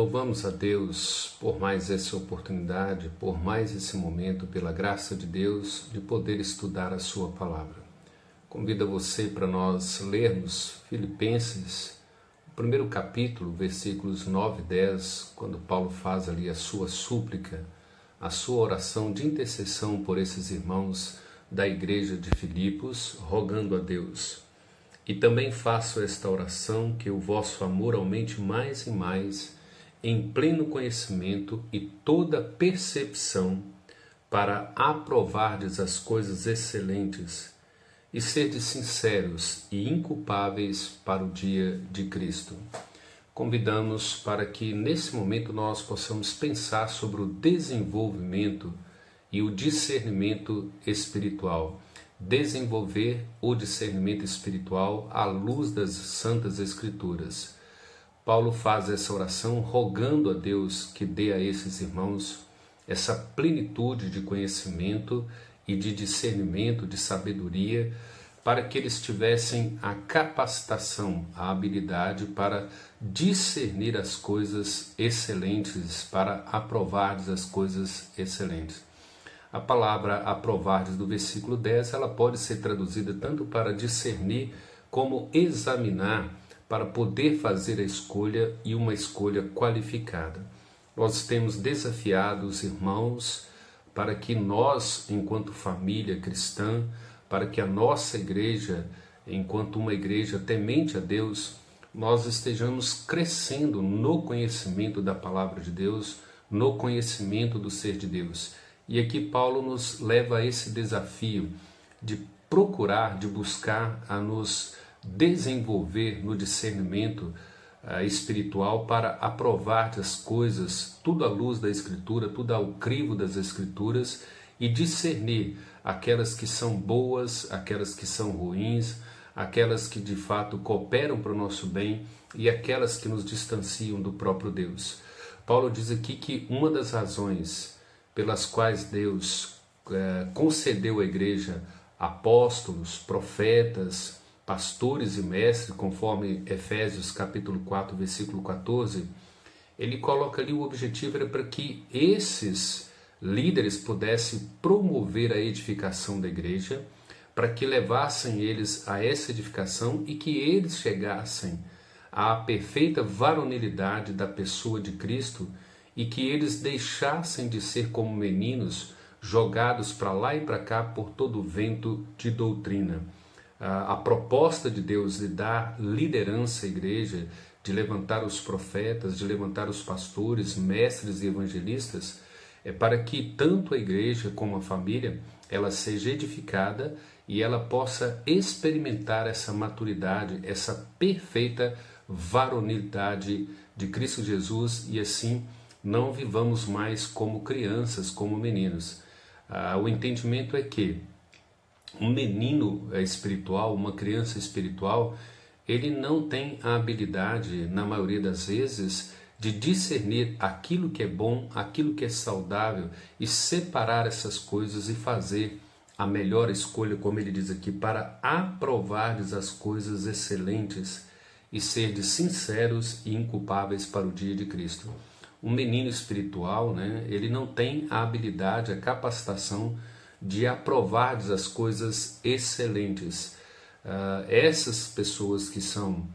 Louvamos a Deus por mais essa oportunidade, por mais esse momento, pela graça de Deus, de poder estudar a sua palavra. Convido você para nós lermos Filipenses, o primeiro capítulo, versículos 9 e 10, quando Paulo faz ali a sua súplica, a sua oração de intercessão por esses irmãos da igreja de Filipos, rogando a Deus. E também faço esta oração, que o vosso amor aumente mais e mais, em pleno conhecimento e toda percepção, para aprovardes as coisas excelentes e serdes sinceros e inculpáveis para o dia de Cristo. Convidamos para que nesse momento nós possamos pensar sobre o desenvolvimento e o discernimento espiritual. Desenvolver o discernimento espiritual à luz das Santas Escrituras. Paulo faz essa oração rogando a Deus que dê a esses irmãos essa plenitude de conhecimento e de discernimento, de sabedoria, para que eles tivessem a capacitação, a habilidade para discernir as coisas excelentes, para aprovardes as coisas excelentes. A palavra aprovardes do versículo 10, ela pode ser traduzida tanto para discernir como examinar, para poder fazer a escolha e uma escolha qualificada. Nós temos desafiado os irmãos para que nós, enquanto família cristã, para que a nossa igreja, enquanto uma igreja temente a Deus, nós estejamos crescendo no conhecimento da palavra de Deus, no conhecimento do ser de Deus. E aqui Paulo nos leva a esse desafio de procurar, de buscar a nos desenvolver no discernimento espiritual para aprovar as coisas, tudo à luz da Escritura, tudo ao crivo das Escrituras, e discernir aquelas que são boas, aquelas que são ruins, aquelas que de fato cooperam para o nosso bem e aquelas que nos distanciam do próprio Deus. Paulo diz aqui que uma das razões pelas quais Deus concedeu à igreja apóstolos, profetas, pastores e mestres, conforme Efésios capítulo 4, versículo 14, ele coloca ali o objetivo era para que esses líderes pudessem promover a edificação da igreja, para que levassem eles a essa edificação e que eles chegassem à perfeita varonilidade da pessoa de Cristo e que eles deixassem de ser como meninos jogados para lá e para cá por todo o vento de doutrina. A proposta de Deus de dar liderança à igreja, de levantar os profetas, de levantar os pastores, mestres e evangelistas, é para que tanto a igreja como a família, ela seja edificada e ela possa experimentar essa maturidade, essa perfeita varonilidade de Cristo Jesus e assim não vivamos mais como crianças, como meninos. O entendimento é que um menino espiritual, uma criança espiritual, ele não tem a habilidade, na maioria das vezes, de discernir aquilo que é bom, aquilo que é saudável e separar essas coisas e fazer a melhor escolha, como ele diz aqui, para aprovardes as coisas excelentes e serdes sinceros e inculpáveis para o dia de Cristo. Um menino espiritual, ele não tem a habilidade, a capacitação de aprovar as coisas excelentes. Essas pessoas que são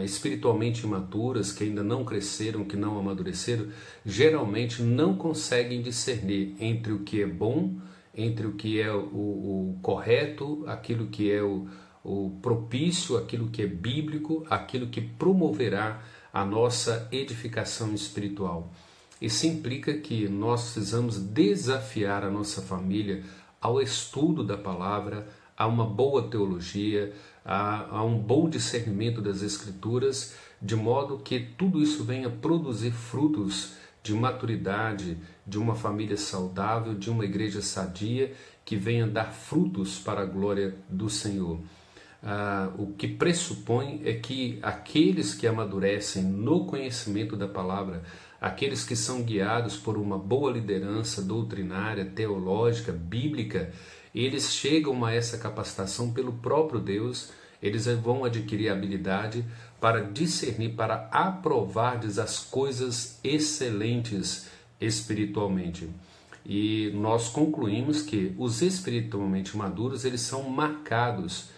espiritualmente imaturas, que ainda não cresceram, que não amadureceram, geralmente não conseguem discernir entre o que é bom, entre o que é o correto, aquilo que é o propício, aquilo que é bíblico, aquilo que promoverá a nossa edificação espiritual. Isso implica que nós precisamos desafiar a nossa família ao estudo da palavra, a uma boa teologia, a um bom discernimento das Escrituras, de modo que tudo isso venha produzir frutos de maturidade, de uma família saudável, de uma igreja sadia, que venha dar frutos para a glória do Senhor. O que pressupõe é que aqueles que amadurecem no conhecimento da palavra, aqueles que são guiados por uma boa liderança doutrinária, teológica, bíblica, eles chegam a essa capacitação pelo próprio Deus eles vão adquirir habilidade para discernir, para aprovar as coisas excelentes espiritualmente. E nós concluímos que os espiritualmente maduros, eles são marcados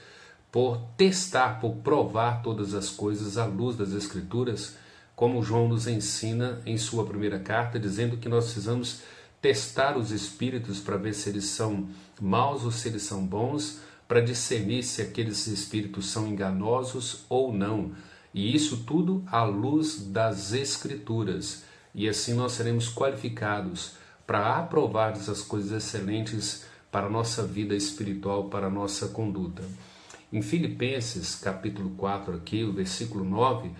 por testar, por provar todas as coisas à luz das Escrituras, como João nos ensina em sua primeira carta, dizendo que nós precisamos testar os espíritos para ver se eles são maus ou se eles são bons, para discernir se aqueles espíritos são enganosos ou não. E isso tudo à luz das Escrituras. E assim nós seremos qualificados para aprovar as coisas excelentes para a nossa vida espiritual, para a nossa conduta. Em Filipenses, capítulo 4, aqui, o versículo 9,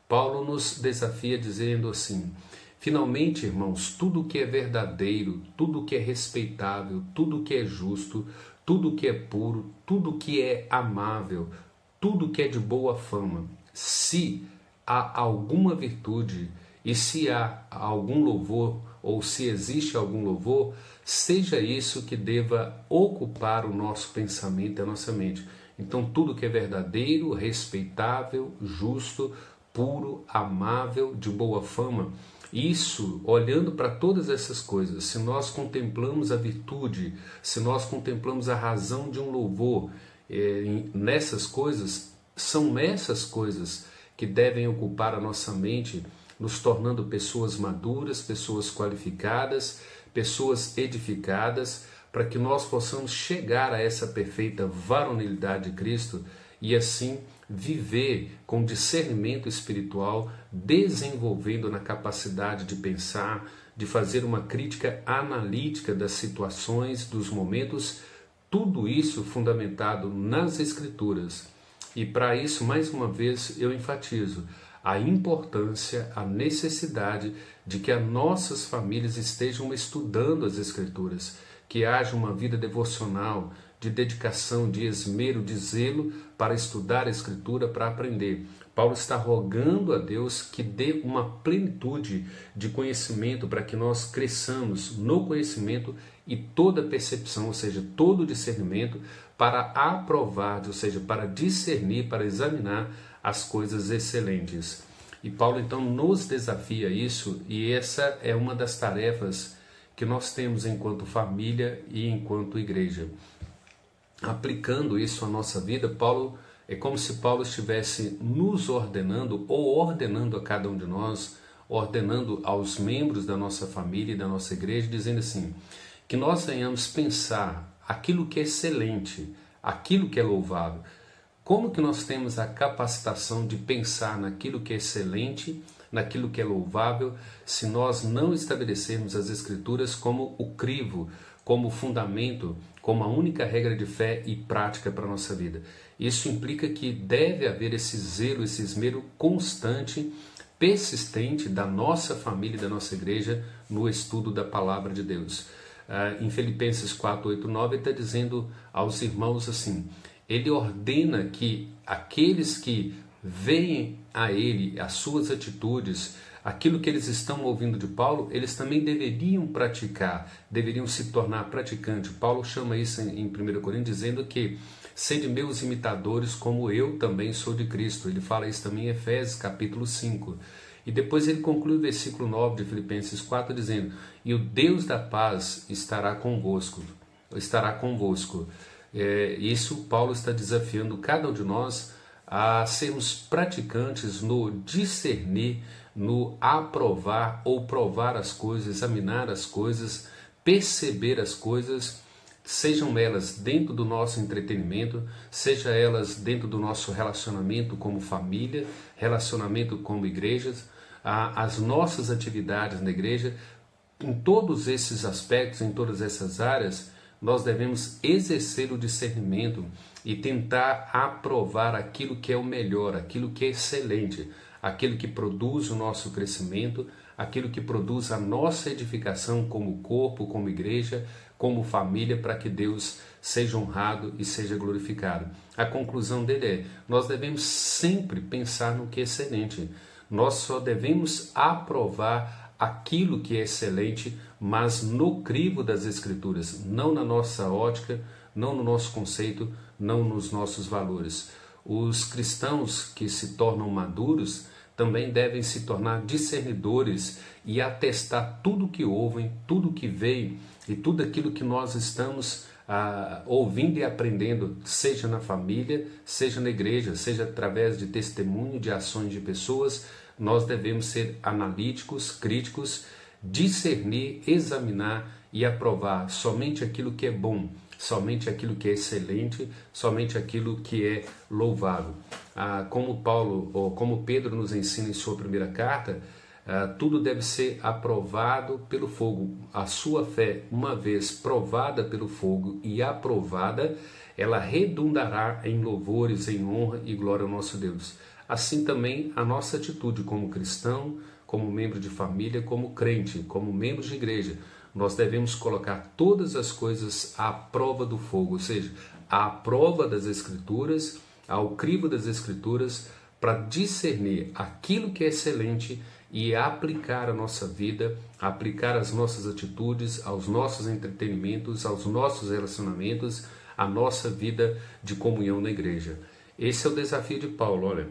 Paulo nos desafia dizendo assim: finalmente, irmãos, tudo que é verdadeiro, tudo que é respeitável, tudo que é justo, tudo que é puro, tudo que é amável, tudo que é de boa fama, se há alguma virtude e se há algum louvor, ou se existe algum louvor, seja isso que deva ocupar o nosso pensamento e a nossa mente. Então, tudo que é verdadeiro, respeitável, justo, puro, amável, de boa fama, isso, olhando para todas essas coisas, se nós contemplamos a virtude, se nós contemplamos a razão de um louvor nessas coisas, são essas coisas que devem ocupar a nossa mente, nos tornando pessoas maduras, pessoas qualificadas, pessoas edificadas, para que nós possamos chegar a essa perfeita varonilidade de Cristo e assim viver com discernimento espiritual, desenvolvendo na capacidade de pensar, de fazer uma crítica analítica das situações, dos momentos, tudo isso fundamentado nas Escrituras. E para isso, mais uma vez, eu enfatizo a importância, a necessidade de que as nossas famílias estejam estudando as Escrituras, que haja uma vida devocional, de dedicação, de esmero, de zelo para estudar a Escritura, para aprender. Paulo está rogando a Deus que dê uma plenitude de conhecimento para que nós cresçamos no conhecimento e toda percepção, ou seja, todo discernimento para aprovar, ou seja, para discernir, para examinar as coisas excelentes. E Paulo então nos desafia isso, e essa é uma das tarefas que nós temos enquanto família e enquanto igreja. Aplicando isso à nossa vida, Paulo é como se Paulo estivesse nos ordenando ou ordenando a cada um de nós, ordenando aos membros da nossa família e da nossa igreja, dizendo assim, que nós venhamos pensar aquilo que é excelente, aquilo que é louvável. Como que nós temos a capacitação de pensar naquilo que é excelente, naquilo que é louvável, se nós não estabelecermos as Escrituras como o crivo, como fundamento, como a única regra de fé e prática para a nossa vida? Isso implica que deve haver esse zelo, esse esmero constante, persistente da nossa família e da nossa igreja no estudo da Palavra de Deus. Em Filipenses 4, 8, 9, ele está dizendo aos irmãos assim, ele ordena que aqueles que veem a ele, as suas atitudes, aquilo que eles estão ouvindo de Paulo, eles também deveriam praticar, deveriam se tornar praticantes. Paulo chama isso em 1 Coríntios, dizendo que sede meus imitadores como eu também sou de Cristo. Ele fala isso também em Efésios capítulo 5. E depois ele conclui o versículo 9 de Filipenses 4 dizendo, e o Deus da paz estará convosco. Isso Paulo está desafiando cada um de nós a sermos praticantes no discernir, no aprovar ou provar as coisas, examinar as coisas, perceber as coisas, sejam elas dentro do nosso entretenimento, sejam elas dentro do nosso relacionamento como família, relacionamento como igrejas, as nossas atividades na igreja, em todos esses aspectos, em todas essas áreas, nós devemos exercer o discernimento e tentar aprovar aquilo que é o melhor, aquilo que é excelente, aquilo que produz o nosso crescimento, aquilo que produz a nossa edificação como corpo, como igreja, como família, para que Deus seja honrado e seja glorificado. A conclusão dele é, nós devemos sempre pensar no que é excelente, nós só devemos aprovar aquilo que é excelente, mas no crivo das Escrituras, não na nossa ótica, não no nosso conceito, não nos nossos valores. Os cristãos que se tornam maduros também devem se tornar discernidores e atestar tudo que ouvem, tudo que veem e tudo aquilo que nós estamos ouvindo e aprendendo, seja na família, seja na igreja, seja através de testemunho, de ações de pessoas. Nós devemos ser analíticos, críticos, discernir, examinar e aprovar somente aquilo que é bom, somente aquilo que é excelente, somente aquilo que é louvável. Como Paulo, ou como Pedro nos ensina em sua primeira carta, tudo deve ser aprovado pelo fogo. A sua fé, uma vez provada pelo fogo e aprovada, ela redundará em louvores, em honra e glória ao nosso Deus. Assim também a nossa atitude como cristão, como membro de família, como crente, como membro de igreja, nós devemos colocar todas as coisas à prova do fogo, ou seja, à prova das Escrituras, ao crivo das Escrituras, para discernir aquilo que é excelente e aplicar a nossa vida, aplicar as nossas atitudes, aos nossos entretenimentos, aos nossos relacionamentos, à nossa vida de comunhão na igreja. Esse é o desafio de Paulo, olha.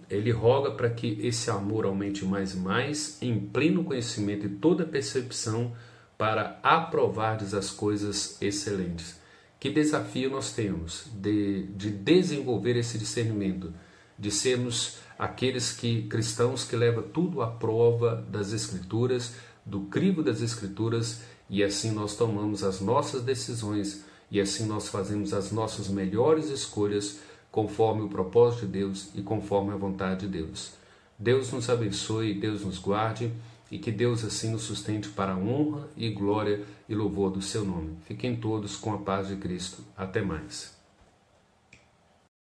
Ele roga para que esse amor aumente mais e mais, em pleno conhecimento e toda percepção, para aprovardes as coisas excelentes. Que desafio nós temos de desenvolver esse discernimento, de sermos aqueles cristãos que levam tudo à prova das Escrituras, do crivo das Escrituras, e assim nós tomamos as nossas decisões, e assim nós fazemos as nossas melhores escolhas, conforme o propósito de Deus e conforme a vontade de Deus. Deus nos abençoe, Deus nos guarde, e que Deus assim nos sustente para a honra e glória e louvor do seu nome. Fiquem todos com a paz de Cristo. Até mais.